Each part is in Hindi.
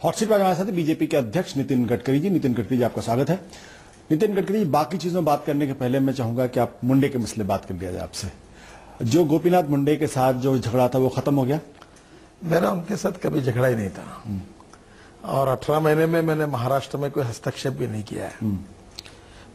हॉट सीट पर हमारे साथ बीजेपी के अध्यक्ष नितिन गडकरी जी। नितिन गडकरी जी, आपका स्वागत है। नितिन गडकरी जी, बाकी चीजों बात करने के पहले मैं चाहूंगा कि आप मुंडे के मसले बात कर लिया जाए आपसे। जो गोपीनाथ मुंडे के साथ जो झगड़ा था वो खत्म हो गया? मेरा उनके साथ कभी झगड़ा ही नहीं था और 18 महीने में मैंने महाराष्ट्र में कोई हस्तक्षेप भी नहीं किया है।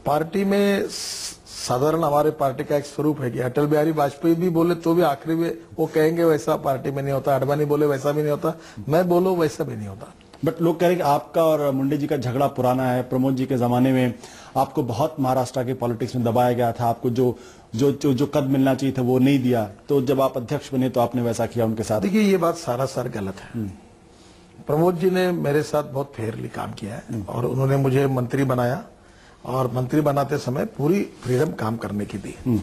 पार्टी में साधारण हमारे पार्टी का एक स्वरूप है कि अटल बिहारी वाजपेयी भी बोले तो भी आखिरी में वो कहेंगे वैसा पार्टी में नहीं होता, अडवाणी बोले वैसा भी नहीं होता, मैं बोलूं वैसा भी नहीं होता। बट लोग कह रहे हैं कि आपका और मुंडे जी का झगड़ा पुराना है। प्रमोद जी के जमाने में आपको बहुत महाराष्ट्र के पॉलिटिक्स में दबाया गया था, आपको जो जो जो, जो कद मिलना चाहिए था वो नहीं दिया, तो जब आप अध्यक्ष बने तो आपने वैसा किया उनके साथ। देखिए, ये बात सारा गलत है। प्रमोद जी ने मेरे साथ बहुत फेयरली काम किया है और उन्होंने मुझे मंत्री बनाया और मंत्री बनाते समय पूरी फ्रीडम काम करने की दी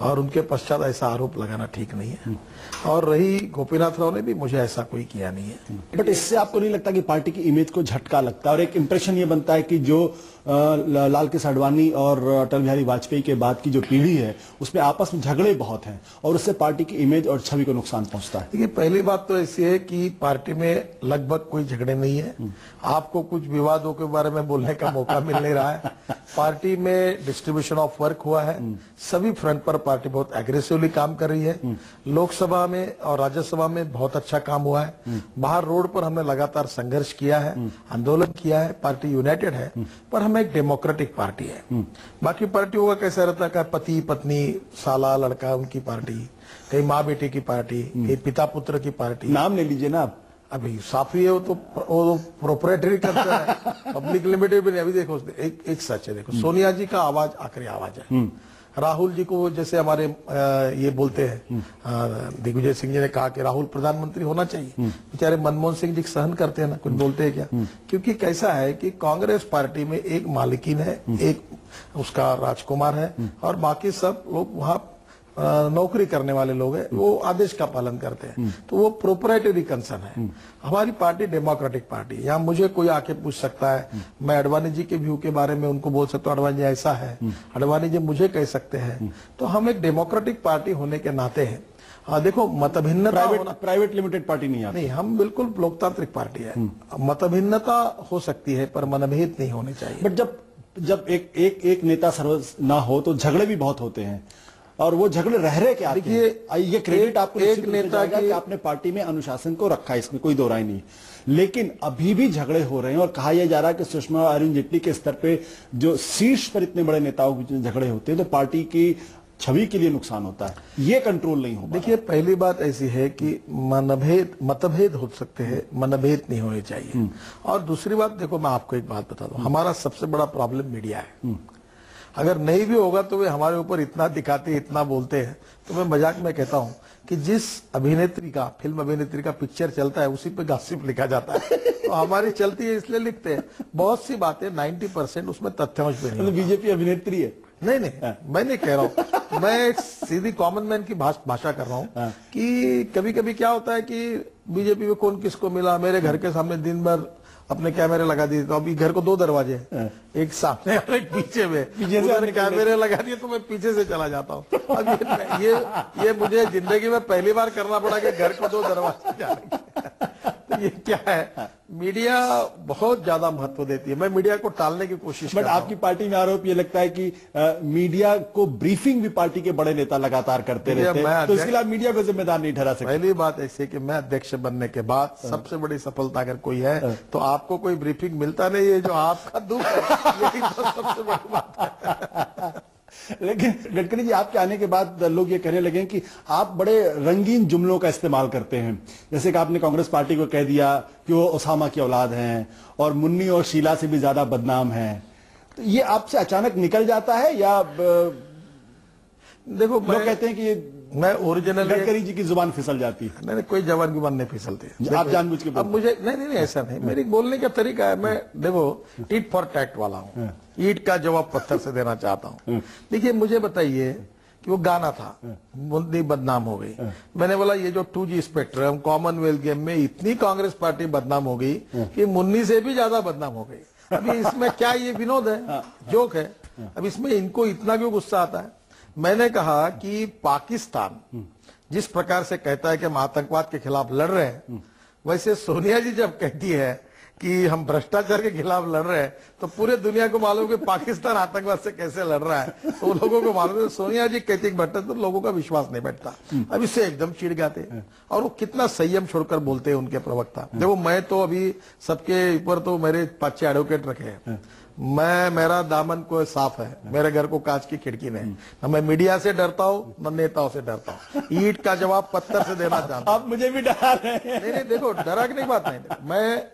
और उनके पश्चात ऐसा आरोप लगाना ठीक नहीं है। और रही गोपीनाथ राव ने भी मुझे ऐसा कोई किया नहीं है। बट इससे आपको नहीं लगता कि पार्टी की इमेज को झटका लगता है और एक इंप्रेशन ये बनता है कि जो लाल कृष्ण आडवाणी और अटल बिहारी वाजपेयी के बाद की जो पीढ़ी है उसमें आपस में झगड़े बहुत हैं और उससे पार्टी की इमेज और छवि को नुकसान पहुंचता है? देखिए, पहली बात तो ऐसी है कि पार्टी में लगभग कोई झगड़े नहीं है। आपको कुछ विवादों के बारे में बोलने का मौका मिल नहीं रहा है। पार्टी में डिस्ट्रीब्यूशन ऑफ वर्क हुआ है, सभी फ्रंट पर पार्टी बहुत एग्रेसिवली काम कर रही है। लोकसभा में और राज्यसभा में बहुत अच्छा काम हुआ है। बाहर रोड पर हमने लगातार संघर्ष किया है, आंदोलन किया है, पार्टी यूनाइटेड है। पर हम एक डेमोक्रेटिक पार्टी है। बाकी पार्टियों का कैसा रहता है, पति पत्नी साला लड़का उनकी पार्टी, कहीं माँ बेटी की पार्टी, कहीं पिता पुत्र की पार्टी। नाम ले लीजिए ना आप। अभी साफी है वो तो प्रोप्राइटरी करता है, पब्लिक लिमिटेड भी नहीं। अभी देखो एक सच है, देखो सोनिया जी का आवाज आखिरी आवाज है। राहुल जी को जैसे हमारे ये बोलते हैं, दिग्विजय सिंह जी ने कहा कि राहुल प्रधानमंत्री होना चाहिए, बेचारे मनमोहन सिंह जी सहन करते हैं ना, कुछ बोलते हैं क्या? क्योंकि कैसा है कि कांग्रेस पार्टी में एक मालिकिन है, एक उसका राजकुमार है और बाकी सब लोग वहां नौकरी करने वाले लोग हैं, वो आदेश का पालन करते हैं। तो वो प्रोप्राइटरी कंसर्न है। हमारी पार्टी डेमोक्रेटिक पार्टी है। यहाँ मुझे कोई आके पूछ सकता है, मैं अडवाणी जी के व्यू के बारे में उनको बोल सकता हूँ, अडवाणी जी ऐसा है, अडवाणी जी मुझे कह सकते हैं। तो हम एक डेमोक्रेटिक पार्टी होने के नाते हैं। देखो, मतभिन्नता प्राइवेट लिमिटेड पार्टी नहीं है। नहीं, हम बिल्कुल लोकतांत्रिक पार्टी है। मतभिन्नता हो सकती है पर मनभेद नहीं होने चाहिए। बट जब एक नेता सर्व ना हो तो झगड़े भी बहुत होते हैं और वो झगड़े रह रहे क्या? देखिए, ये क्रेडिट आपको एक नेता कि आपने पार्टी में अनुशासन को रखा है, इसमें कोई दो राय नहीं। लेकिन अभी भी झगड़े हो रहे हैं और कहा यह जा रहा है कि सुषमा और अरुण जेटली के स्तर पे जो शीर्ष पर इतने बड़े नेताओं के झगड़े होते हैं तो पार्टी की छवि के लिए नुकसान होता है, ये कंट्रोल नहीं हो पा। देखिए, पहली बात ऐसी है कि मतभेद हो सकते हैं, मनभेद नहीं होने चाहिए। और दूसरी बात, देखो मैं आपको एक बात बता दूं, हमारा सबसे बड़ा प्रॉब्लम मीडिया है। अगर नहीं भी होगा तो वे हमारे ऊपर इतना दिखाते, इतना बोलते हैं। तो मैं मजाक में कहता हूं कि जिस अभिनेत्री का, फिल्म अभिनेत्री का पिक्चर चलता है उसी पे गॉसिप लिखा जाता है। तो हमारी चलती है इसलिए लिखते हैं। बहुत सी बातें 90% उसमें तथ्यांश भी नहीं। बीजेपी अभिनेत्री है? नहीं, मैं नहीं कह रहा हूं। मैं एक सीधी कॉमन मैन की भाषा कर रहा हूं कि कभी कभी क्या होता है कि बीजेपी में कौन किसको मिला, मेरे घर के सामने दिन भर अपने कैमरे लगा दिए। तो अभी घर को 2 दरवाजे हैं, एक सामने और एक पीछे में। उधर कैमरे लगा दिए तो मैं पीछे से चला जाता हूँ। अब ये मुझे जिंदगी में पहली बार करना पड़ा कि घर को 2 दरवाजे जाने। तो ये क्या है, मीडिया बहुत ज्यादा महत्व देती है। मैं मीडिया को टालने की कोशिश बट आपकी पार्टी में आरोप ये लगता है कि मीडिया को ब्रीफिंग भी पार्टी के बड़े नेता लगातार करते रहते हैं, तो इसके लिए मीडिया को जिम्मेदार नहीं ठहरा सकते। पहली बात ऐसी है कि मैं अध्यक्ष बनने के बाद सबसे बड़ी सफलता अगर कोई है तो आपको कोई ब्रीफिंग मिलता नहीं है, जो आपका दुख है, यही तो सबसे बड़ी बात है। लेकिन गडकरी जी, आपके आने के बाद लोग ये कहने लगे कि आप बड़े रंगीन जुमलों का इस्तेमाल करते हैं। जैसे कि आपने कांग्रेस पार्टी को कह दिया कि वो ओसामा की औलाद हैं और मुन्नी और शीला से भी ज्यादा बदनाम हैं। तो ये आपसे अचानक निकल जाता है या देखो, लोग कहते हैं कि मैं ओरिजिनल गडकरी जी की जुबान फिसल जाती है? नहीं, कोई जवान की जुबान नहीं फिसलती। आप जानबूझ के? अब मुझे नहीं, ऐसा नहीं। मेरी बोलने का तरीका है, मैं देखो ईट फॉर टैक्ट वाला हूँ। ईट का जवाब पत्थर से देना चाहता हूँ। देखिए, मुझे बताइए कि वो गाना था, मुन्नी बदनाम हो गई। मैंने बोला ये जो 2G स्पेक्ट्रम कॉमनवेल्थ गेम में इतनी कांग्रेस पार्टी बदनाम हो गई कि मुन्नी से भी ज्यादा बदनाम हो गई। अभी इसमें क्या, ये विनोद है, जोक है। अब इसमें इनको इतना क्यों गुस्सा आता है? मैंने कहा कि पाकिस्तान जिस प्रकार से कहता है कि हम आतंकवाद के खिलाफ लड़ रहे हैं, वैसे सोनिया जी जब कहती है कि हम भ्रष्टाचार के खिलाफ लड़ रहे हैं, तो पूरे दुनिया को मालूम है कि पाकिस्तान आतंकवाद से कैसे लड़ रहा है, तो लोगों को मालूम है। सोनिया जी कहती भ्रष्टाचार, तो लोगों का विश्वास नहीं बैठता। अब इससे एकदम चिढ़ जाते, और वो कितना संयम छोड़कर बोलते हैं उनके प्रवक्ता। देखो, मैं तो अभी सबके ऊपर तो मेरे 5-6 एडवोकेट रखे हैं। मेरा दामन को साफ है, मेरे घर को कांच की खिड़की नहीं। न मैं मीडिया से डरता हूँ, न नेताओं से डरता हूँ। ईंट का जवाब पत्थर से देना चाहता हूँ। आप मुझे भी डरा रहे हैं। नहीं, देखो, डरा की नहीं बात नहीं। मैं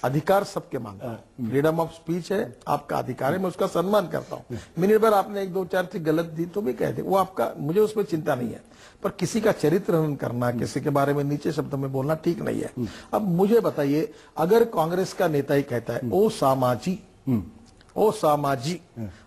अधिकार सबके मानता हूँ, फ्रीडम ऑफ स्पीच है, आपका अधिकार है, मैं उसका सम्मान करता हूँ। मिनट भर आपने 1-2-4 चीज गलत दी तो भी कह दे, वो आपका, मुझे उसमें चिंता नहीं है। पर किसी का चरित्र हनन करना, किसी के बारे में नीचे शब्दों में बोलना ठीक नहीं है। अब मुझे बताइए, अगर कांग्रेस का नेता ही कहता है ओ सामाजी, ओ सामाजी,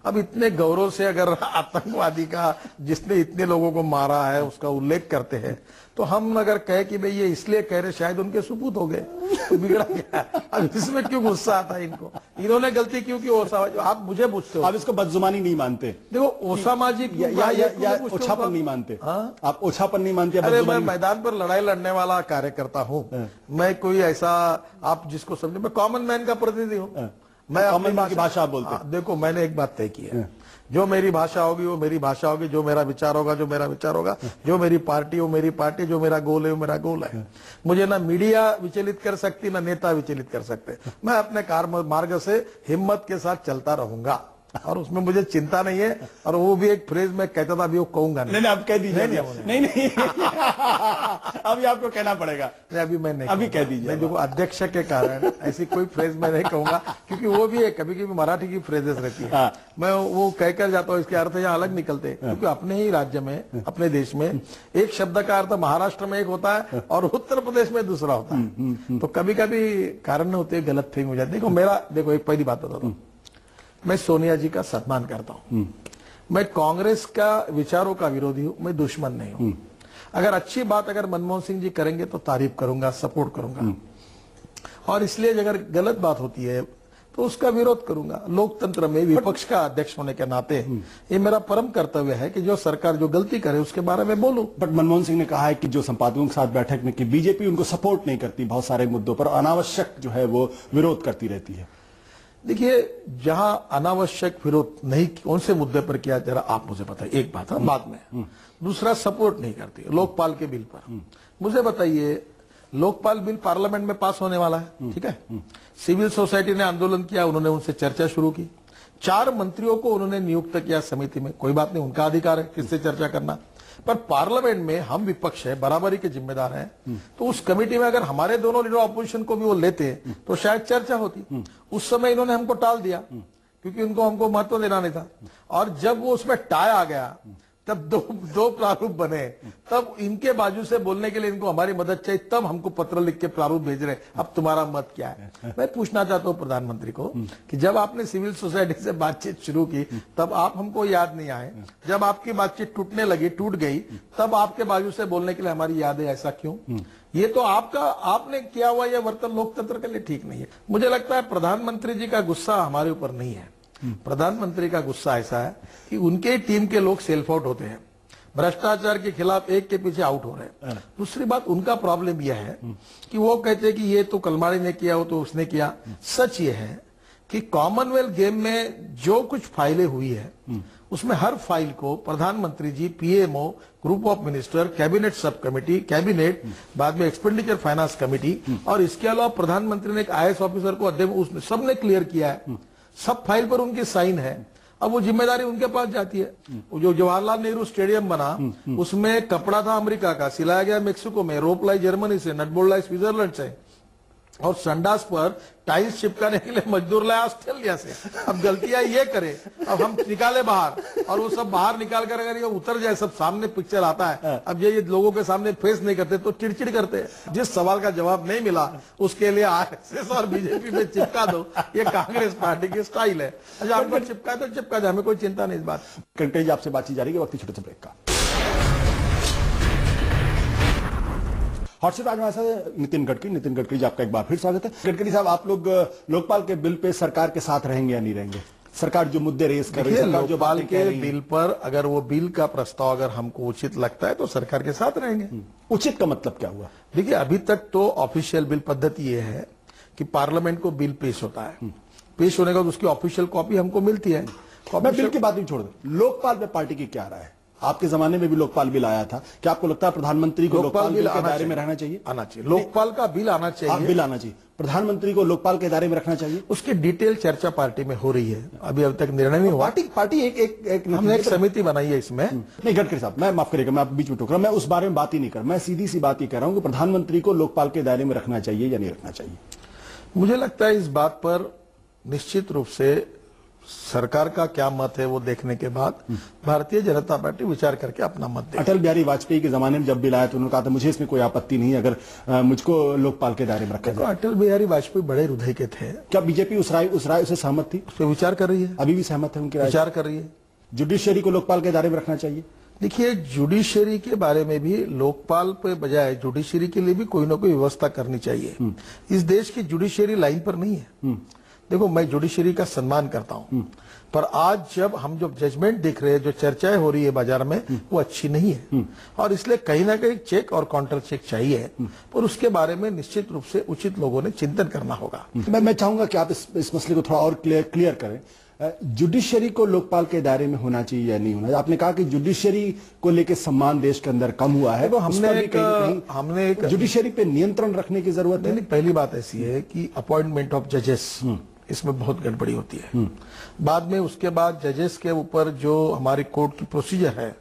अब इतने गौरव से अगर आतंकवादी का, जिसने इतने लोगों को मारा है, उसका उल्लेख करते हैं, तो हम अगर कहे कि भाई ये इसलिए कह रहे, शायद उनके सुपूत हो गए, तो बिगड़ा गया। अब इसमें क्यों गुस्सा आता है इनको? इन्होंने गलती क्यों की? ओसामा, आप मुझे पूछते हो, आप इसको बदजुबानी नहीं मानते? देखो, ओसामा जी या ओछापन नहीं मानते? आप ओछापन नहीं मानते? अरे, मैं मैदान पर लड़ाई लड़ने वाला कार्यकर्ता हूँ। मैं कोई ऐसा, आप जिसको समझे, मैं कॉमन मैन का प्रतिनिधि हूँ। मैं अपनी भाषा बोलते हैं। देखो, मैंने एक बात तय की है, जो मेरी भाषा होगी वो मेरी भाषा होगी, जो मेरा विचार होगा जो मेरा विचार होगा, जो मेरी पार्टी वो मेरी पार्टी, जो मेरा गोल है वो मेरा गोल है। मुझे ना मीडिया विचलित कर सकती, ना नेता विचलित कर सकते। मैं अपने कार्य मार्ग से हिम्मत के साथ चलता रहूंगा, और उसमें मुझे चिंता नहीं है। और वो भी एक फ्रेज मैं कहता था, अभी वो कहूंगा नहीं, आप कह दीजिए। नहीं अभी आपको कहना पड़ेगा। अभी मैं नहीं, अभी कह दीजिए। देखो, अध्यक्ष के कारण ऐसी कोई फ्रेज मैं नहीं कहूंगा, क्योंकि वो भी एक कभी कभी मराठी की फ्रेजेस रहती है। मैं वो कहकर जाता हूँ, इसके अर्थ यहाँ अलग निकलते हैं, क्योंकि अपने ही राज्य में, अपने देश में एक शब्द का अर्थ महाराष्ट्र में एक होता है और उत्तर प्रदेश में दूसरा होता है। तो कभी कभी कारण होते गलत फहमी हो जाती। देखो, एक पहली बात बताता हूँ, मैं सोनिया जी का सम्मान करता हूं। मैं कांग्रेस का विचारों का विरोधी हूं, मैं दुश्मन नहीं हूं। अगर अच्छी बात अगर मनमोहन सिंह जी करेंगे तो तारीफ करूंगा, सपोर्ट करूंगा, और इसलिए अगर गलत बात होती है तो उसका विरोध करूंगा। लोकतंत्र में विपक्ष का अध्यक्ष होने के नाते ये मेरा परम कर्तव्य है कि जो सरकार जो गलती करे उसके बारे में बोलूं। बट मनमोहन सिंह ने कहा है कि जो संपादकों के साथ बैठक में कि बीजेपी उनको सपोर्ट नहीं करती, बहुत सारे मुद्दों पर अनावश्यक जो है वो विरोध करती रहती है। देखिए, जहां अनावश्यक विरोध नहीं, कौन से मुद्दे पर किया, जरा आप मुझे बताइए। एक बात है, बाद में दूसरा, सपोर्ट नहीं करती लोकपाल के बिल पर। मुझे बताइए, लोकपाल बिल पार्लियामेंट में पास होने वाला है, ठीक है। सिविल सोसाइटी ने आंदोलन किया, उन्होंने उनसे चर्चा शुरू की, 4 मंत्रियों को उन्होंने नियुक्त किया समिति में। कोई बात नहीं, उनका अधिकार है किससे चर्चा करना, पर पार्लियामेंट में हम विपक्ष है, बराबरी के जिम्मेदार हैं। तो उस कमेटी में अगर हमारे दोनों लीडर ऑपोजिशन को भी वो लेते तो शायद चर्चा होती। उस समय इन्होंने हमको टाल दिया, क्योंकि उनको हमको महत्व देना नहीं था। और जब वो उसमें टाई आ गया, तब दो प्रारूप बने, तब इनके बाजू से बोलने के लिए इनको हमारी मदद चाहिए, तब हमको पत्र लिख के प्रारूप भेज रहे, अब तुम्हारा मत क्या है। मैं पूछना चाहता हूं प्रधानमंत्री को कि जब आपने सिविल सोसाइटी से बातचीत शुरू की तब आप हमको याद नहीं आए, जब आपकी बातचीत टूटने लगी, टूट गई, तब आपके बाजू से बोलने के लिए हमारी याद है, ऐसा क्यों? ये तो आपने किया हुआ यह वर्तन लोकतंत्र के लिए ठीक नहीं है। मुझे लगता है प्रधानमंत्री जी का गुस्सा हमारे ऊपर नहीं है। प्रधानमंत्री का गुस्सा ऐसा है कि उनके टीम के लोग सेल्फ आउट होते हैं, भ्रष्टाचार के खिलाफ एक के पीछे आउट हो रहे हैं। दूसरी बात, उनका प्रॉब्लम यह है कि वो कहते हैं कि ये तो कलमाड़ी ने किया, वो तो उसने किया। सच ये है कि कॉमनवेल्थ गेम में जो कुछ फाइलें हुई है उसमें हर फाइल को प्रधानमंत्री जी, PMO, group of minister, cabinet sub committee, cabinet, बाद में एक्सपेंडिचर फाइनेंस कमेटी, और इसके अलावा प्रधानमंत्री ने एक IAS ऑफिसर को अध्यक्ष, उसने सबने क्लियर किया है, सब फाइल पर उनकी साइन है। अब वो जिम्मेदारी उनके पास जाती है। जो जवाहरलाल नेहरू स्टेडियम बना, उसमें कपड़ा था अमेरिका का, सिलाया गया मेक्सिको में, रोप लाई जर्मनी से, नटबोल्ड लाई स्विट्जरलैंड से, और संडास पर टाइल्स चिपकाने के लिए मजदूर लाया ऑस्ट्रेलिया से। अब गलतियां ये करे, अब हम निकाले बाहर, और वो सब बाहर निकाल कर अगर ये उतर जाए, सब सामने पिक्चर आता है, अब ये लोगों के सामने फेस नहीं करते तो चिड़चिड़ करते हैं। जिस सवाल का जवाब नहीं मिला उसके लिए RSS और बीजेपी में चिपका दो, ये कांग्रेस पार्टी की स्टाइल है। अच्छा, हमको चिपका तो चिपका जाए, हमें कोई चिंता नहीं इस बात। कंटेज आपसे बातचीत जारी है, वक्त छोटे से ब्रेक का। हॉटसेट आज हमारे साथ नितिन गडकरी जी, आपका एक बार फिर स्वागत है। गडकरी साहब, आप लोग लोकपाल के बिल पे सरकार के साथ रहेंगे या नहीं रहेंगे? सरकार जो मुद्दे रेस कर रही है, लोकपाल के बिल पर अगर वो बिल का प्रस्ताव अगर हमको उचित लगता है तो सरकार के साथ रहेंगे। उचित का मतलब क्या हुआ? देखिए, अभी तक तो ऑफिशियल बिल पद्धति ये है कि पार्लियामेंट को बिल पेश होता है, पेश होने के बाद उसकी ऑफिशियल कॉपी हमको मिलती है। मैं बिल की बात नहीं छोड़ दूं, लोकपाल में पार्टी की क्या राय है? आपके जमाने में भी लोकपाल बिल आया था, क्या आपको लगता है प्रधानमंत्री को लोकपाल बिल के दायरे में रहना चाहिए? आना चाहिए, लोकपाल का बिल आना चाहिए। बिल आना चाहिए, प्रधानमंत्री को लोकपाल के दायरे में रखना चाहिए। उसकी डिटेल चर्चा पार्टी में हो रही है, अभी तक निर्णय नहीं हुआ। पार्टी एक हमने एक समिति बनाई है इसमें। नहीं गडकरी साहब, मैं माफ करिएगा, मैं आप बीच में टोक रहा हूं, मैं उस बारे में बात ही नहीं कर, मैं सीधी सी बात ही कह रहा हूं कि प्रधानमंत्री को लोकपाल के दायरे में रखना चाहिए या नहीं रखना चाहिए। मुझे लगता है इस बात पर निश्चित रूप से सरकार का क्या मत है वो देखने के बाद भारतीय जनता पार्टी विचार करके अपना मत देगी। अटल बिहारी वाजपेयी के जमाने में जब बिल आया तो उन्होंने कहा था मुझे इसमें कोई आपत्ति नहीं अगर मुझको लोकपाल के दायरे में रखा जाए। अटल बिहारी वाजपेयी बड़े हृदय के थे। क्या बीजेपी उस राय से सहमत थी? उस पर विचार कर रही है, अभी भी सहमत है उनकी राय? विचार कर रही है। जुडिशियरी को लोकपाल के दायरे में रखना चाहिए। देखिए, जुडिशियरी के बारे में भी लोकपाल पे बजाय जुडिशियरी के लिए भी कोई ना कोई व्यवस्था करनी चाहिए। इस देश की जुडिशियरी लाइन पर नहीं है। देखो, मैं जुडिशियरी का सम्मान करता हूं, पर आज जब हम जो जजमेंट देख रहे हैं, जो चर्चाएं हो रही है बाजार में, वो अच्छी नहीं है और इसलिए कहीं ना कहीं चेक और काउंटर चेक चाहिए, पर उसके बारे में निश्चित रूप से उचित लोगों ने चिंतन करना होगा। मैं चाहूंगा कि आप इस मसले को थोड़ा और क्लियर करें। जुडिशियरी को लोकपाल के दायरे में होना चाहिए या नहीं होना चाहिए? आपने कहा कि जुडिशियरी को लेकर सम्मान देश के अंदर कम हुआ है, तो हमने एक जुडिशियरी पे नियंत्रण रखने की जरूरत है। पहली बात ऐसी है कि अपॉइंटमेंट ऑफ जजेस, इसमें बहुत गड़बड़ी होती है। बाद में उसके बाद जजेस के ऊपर जो हमारी कोर्ट की प्रोसीजर है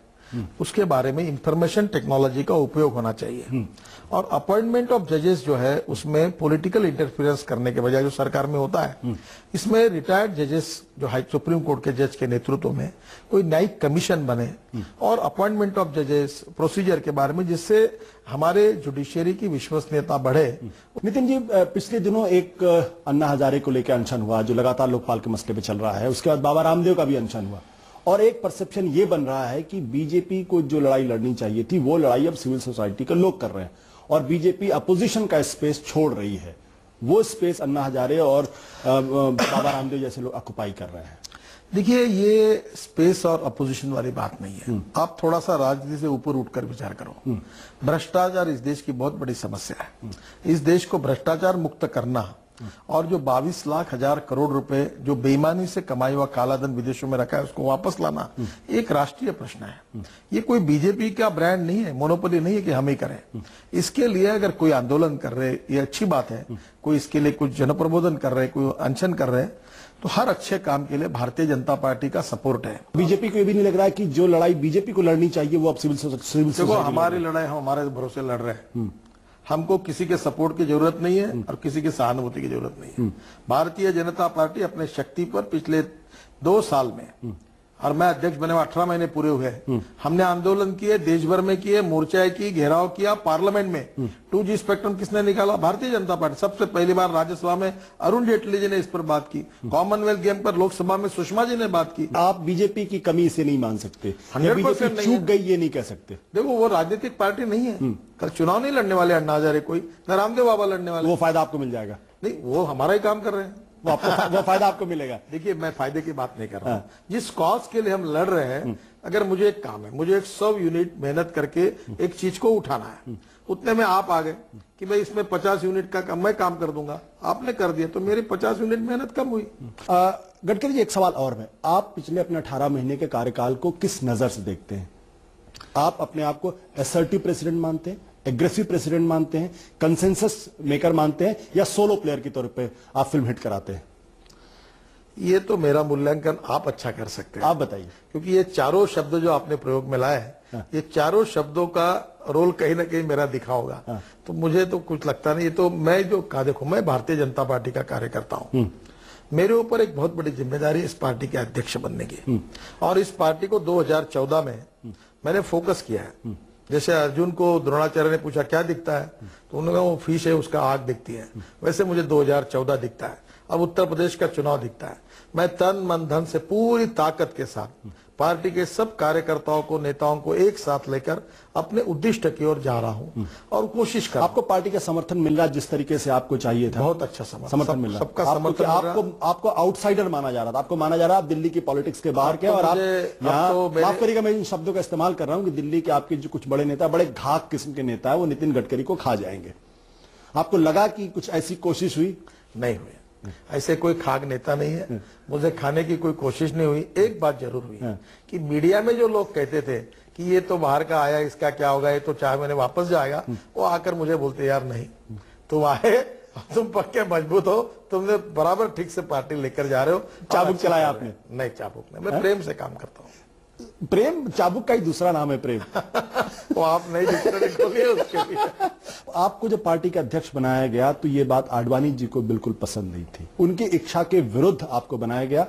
उसके बारे में इंफॉर्मेशन टेक्नोलॉजी का उपयोग होना चाहिए। और अपॉइंटमेंट ऑफ जजेस जो है उसमें पॉलिटिकल इंटरफेरेंस करने के बजाय जो सरकार में होता है, इसमें रिटायर्ड जजेस जो हाई सुप्रीम कोर्ट के जज के नेतृत्व में कोई न्यायिक कमीशन बने और अपॉइंटमेंट ऑफ जजेस प्रोसीजर के बारे में, जिससे हमारे जुडिशियरी की विश्वसनीयता बढ़े। नितिन जी, पिछले दिनों एक अन्ना हजारे को लेकर अनशन हुआ जो लगातार लोकपाल के मसले पे चल रहा है, उसके बाद बाबा रामदेव का भी अनशन हुआ और एक परसेप्शन ये बन रहा है कि बीजेपी को जो लड़ाई लड़नी चाहिए थी वो लड़ाई अब सिविल सोसाइटी के लोग कर रहे हैं और बीजेपी अपोजिशन का स्पेस छोड़ रही है। वो स्पेस अन्ना हजारे और बाबा रामदेव जैसे लोग ऑक्युपाई कर रहे हैं। देखिए, ये स्पेस और अपोजिशन वाली बात नहीं है। आप थोड़ा सा राजनीति से ऊपर उठकर विचार करो। भ्रष्टाचार इस देश की बहुत बड़ी समस्या है। इस देश को भ्रष्टाचार मुक्त करना और जो 22 लाख हजार करोड़ रुपए जो बेईमानी से कमाई हुआ काला धन विदेशों में रखा है उसको वापस लाना एक राष्ट्रीय प्रश्न है। ये कोई बीजेपी का ब्रांड नहीं है, मोनोपोली नहीं है कि हम ही करें। इसके लिए अगर कोई आंदोलन कर रहे, ये अच्छी बात है, कोई इसके लिए कुछ जनप्रबोधन कर रहे, कोई अनशन कर रहे, तो हर अच्छे काम के लिए भारतीय जनता पार्टी का सपोर्ट है। बीजेपी को ये भी नहीं लग रहा है कि जो लड़ाई बीजेपी को लड़नी चाहिए वो अब सिविल देखो, हमारी लड़ाई हम हमारे भरोसे लड़ रहे हैं। हमको किसी के सपोर्ट की जरूरत नहीं है और किसी की सहानुभूति की जरूरत नहीं है। भारतीय जनता पार्टी अपने शक्ति पर पिछले 2 साल में, और मैं अध्यक्ष बने 18 महीने पूरे हुए, हमने आंदोलन किए, देश भर में किए, मोर्चा की, घेराव किया। पार्लियामेंट में 2G स्पेक्ट्रम किसने निकाला? भारतीय जनता पार्टी। सबसे पहली बार राज्यसभा में अरुण जेटली जी ने इस पर बात की। कॉमनवेल्थ गेम पर लोकसभा में सुषमा जी ने बात की। आप बीजेपी की कमी इसे नहीं मान सकते, 100% चूक गई ये नहीं कह सकते। देखो, वो राजनीतिक पार्टी नहीं है। कल चुनाव नहीं लड़ने वाले अन्ना हजारे कोई, न रामदेव बाबा लड़ने वाले। वो फायदा आपको मिल जाएगा? नहीं, वो हमारा ही काम कर रहे हैं, वो फायदा आपको मिलेगा। देखिए, मैं फायदे की बात नहीं कर रहा हूँ। जिस कॉज के लिए हम लड़ रहे हैं, अगर मुझे एक काम है, मुझे 100 यूनिट मेहनत करके एक चीज को उठाना है, उतने में आप आ गए कि भाई इसमें 50 यूनिट का मैं काम कर दूंगा, आपने कर दिया तो मेरी 50 यूनिट मेहनत कम हुई। गडकरी जी, एक सवाल और है, आप पिछले अपने 18 महीने के कार्यकाल को किस नजर से देखते हैं? आप अपने आप को असर्टिव प्रेसिडेंट मानते हैं, एग्रेसिव प्रेसिडेंट मानते हैं, कंसेंसस मेकर मानते हैं, या सोलो प्लेयर के तौर पे आप फिल्म हिट कराते हैं? ये तो मेरा मूल्यांकन आप अच्छा कर सकते हैं, आप बताइए। क्योंकि ये चारों शब्द जो आपने प्रयोग में लाए हैं, ये चारों शब्दों का रोल कहीं ना कहीं मेरा दिखा होगा। तो मुझे तो कुछ लगता नहीं। ये तो मैं जो कहा, देखो, मैं भारतीय जनता पार्टी का कार्यकर्ता हूं। मेरे ऊपर एक बहुत बड़ी जिम्मेदारी इस पार्टी के अध्यक्ष बनने की, और इस पार्टी को 2014 में मैंने फोकस किया है। जैसे अर्जुन को द्रोणाचार्य ने पूछा क्या दिखता है, तो उन्होंने कहा वो फिश है, उसका आग दिखती है। वैसे मुझे 2014 दिखता है। अब उत्तर प्रदेश का चुनाव दिखता है। मैं तन मन धन से पूरी ताकत के साथ पार्टी के सब कार्यकर्ताओं को, नेताओं को एक साथ लेकर अपने उद्दिष्ट की ओर जा रहा हूं और कोशिश कर। आपको पार्टी का समर्थन मिल रहा है जिस तरीके से आपको चाहिए था? बहुत अच्छा समर्थन मिल रहा है। सबका समर्थन। आपको आउटसाइडर माना जा रहा था, आपको माना जा रहा है आप दिल्ली की पॉलिटिक्स के बाहर के, और आप माफ करिएगा मैं इन शब्दों का इस्तेमाल कर रहा हूं कि दिल्ली के आपके जो कुछ बड़े नेता, बड़े घाक किस्म के नेता है, वो नितिन गडकरी को खा जाएंगे। आपको लगा कि कुछ ऐसी कोशिश हुई? नहीं हुए। ऐसे कोई खाक नेता नहीं है, मुझे खाने की कोई कोशिश नहीं हुई। एक बात जरूर हुई कि मीडिया में जो लोग कहते थे कि ये तो बाहर का आया, इसका क्या होगा, ये तो 4 महीने वापस जाएगा, वो आकर मुझे बोलते यार नहीं, तुम आए, तुम पक्के मजबूत हो, तुमने बराबर ठीक से पार्टी लेकर जा रहे हो। चाबुक चलाया आपने? नहीं, चाबुक नहीं, मैं प्रेम से काम करता हूँ। प्रेम चाबुक का ही दूसरा नाम है प्रेम। वो आप नई डिक्शनरी खोलिए उसके लिए। आपको जब पार्टी का अध्यक्ष बनाया गया तो ये बात आडवाणी जी को बिल्कुल पसंद नहीं थी, उनकी इच्छा के विरुद्ध आपको बनाया गया,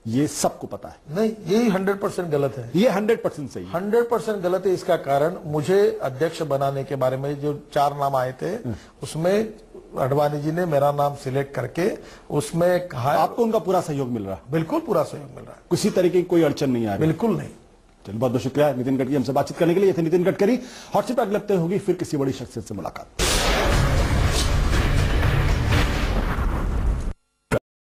ये सबको पता है। नहीं, यही 100% गलत है। ये 100% सही है। 100% गलत है। इसका कारण मुझे अध्यक्ष बनाने के बारे में जो 4 नाम आए थे उसमें आडवाणी जी ने मेरा नाम सिलेक्ट करके उसमें कहा। आपको उनका पूरा सहयोग मिल रहा है? बिल्कुल पूरा सहयोग मिल रहा है, किसी तरीके की कोई अड़चन नहीं आ रही? बिल्कुल नहीं। चलिए, बहुत बहुत शुक्रिया नितिन गडकरी हमसे बातचीत करने के लिए। ये थे नितिन गडकरी। हॉट सीट पर अगले हफ्ते होगी फिर किसी बड़ी शख्सियत से मुलाकात।